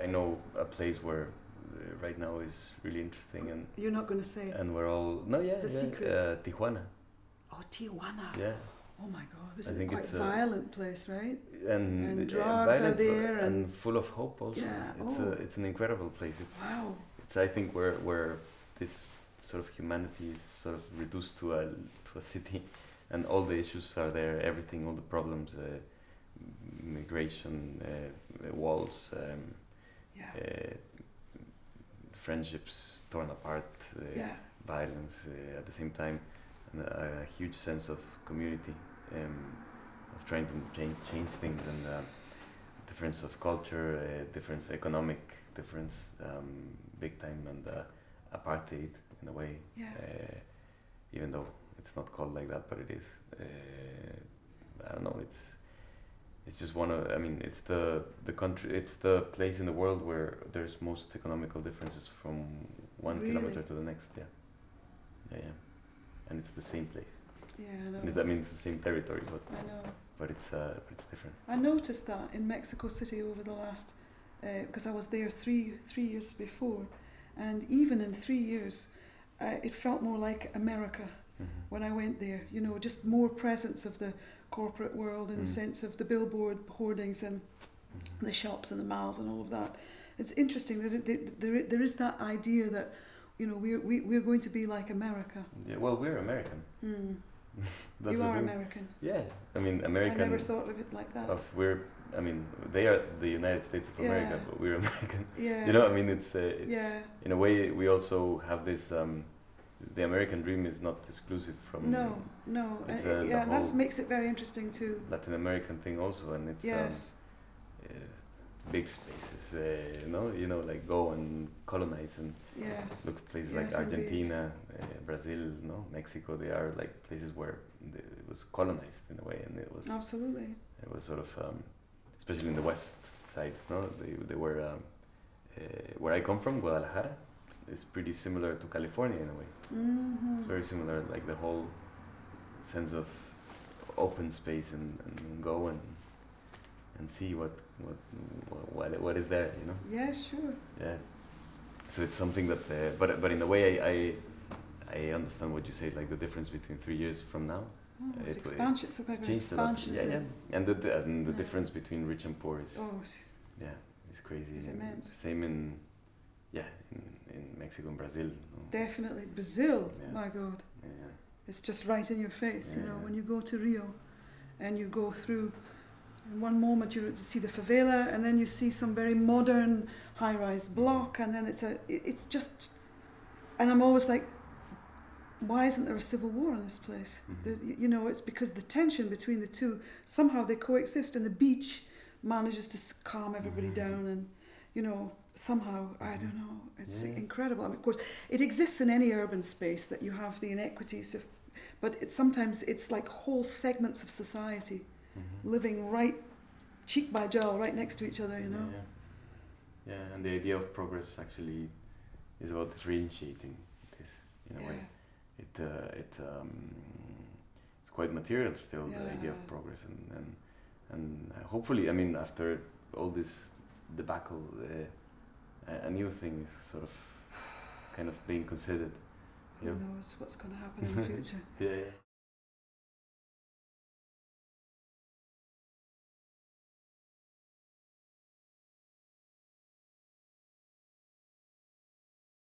I know a place where right now is really interesting, and you're not going to say. And we're all It's a secret. Tijuana. Oh, Tijuana. Yeah. Oh my God, it's a quite violent place, right? And drugs are there, and full of hope also. Yeah. It's an incredible place. Wow. It's I think where this sort of humanity is sort of reduced to a city, and all the issues are there. Everything, all the problems, migration, walls, friendships torn apart, violence at the same time, and a huge sense of community, of trying to change things, and difference of culture, difference, economic difference, big time, and apartheid in a way, even though it's not called like that, but it is. I don't know. It's just one of. I mean, it's the country. It's the place in the world where there's most economical differences from 1 kilometer to the next. Yeah, and it's the same place. Yeah, I know. And that means the same territory, but I know. But it's different. I noticed that in Mexico City over the last, because I was there three years before, and even in 3 years, it felt more like America. When I went there, you know, just more presence of the corporate world in the sense of the billboard hoardings and the shops and the malls and all of that. It's interesting that there is that idea that, you know, we're going to be like America. Yeah, well, we're American. That's you are American. Yeah, I mean, American. I never thought of it like that. I mean, they are the United States of America, but we're American. Yeah. You know, I mean, it's in a way we also have this. The American dream is not exclusive from. No. It's that makes it very interesting too. Latin American thing also, and it's big spaces. You know, like go and colonize and look at places like Argentina, Brazil, Mexico. They are like places where it was colonized in a way, and it was absolutely. It was sort of, especially in the west sides. They were where I come from, Guadalajara. Is pretty similar to California in a way. It's very similar, like the whole sense of open space and go and see what is there, you know. Yeah, sure. Yeah. So it's something that, but in a way I understand what you say, like the difference between 3 years from now. It's expansion. It's changed expansion. Yeah. And the difference between rich and poor is. It's crazy. It's immense. Same in Mexico and Brazil. Definitely Brazil. My God. Yeah. It's just right in your face. You know, when you go to Rio, and you go through. In one moment you see the favela, and then you see some very modern high-rise block, and then it's just. And I'm always like, why isn't there a civil war in this place? You know, it's because the tension between the two, somehow they coexist, and the beach manages to calm everybody down, and you know, somehow, I don't know, it's incredible. I mean, of course, it exists in any urban space that you have the inequities of, but sometimes it's like whole segments of society living right cheek by jowl, right next to each other, you know. Yeah, and the idea of progress actually is about differentiating this in a way. It's quite material still, the idea of progress, and hopefully, I mean, after all this debacle, a new thing is sort of kind of being considered. Who knows what's going to happen in the future? Yeah.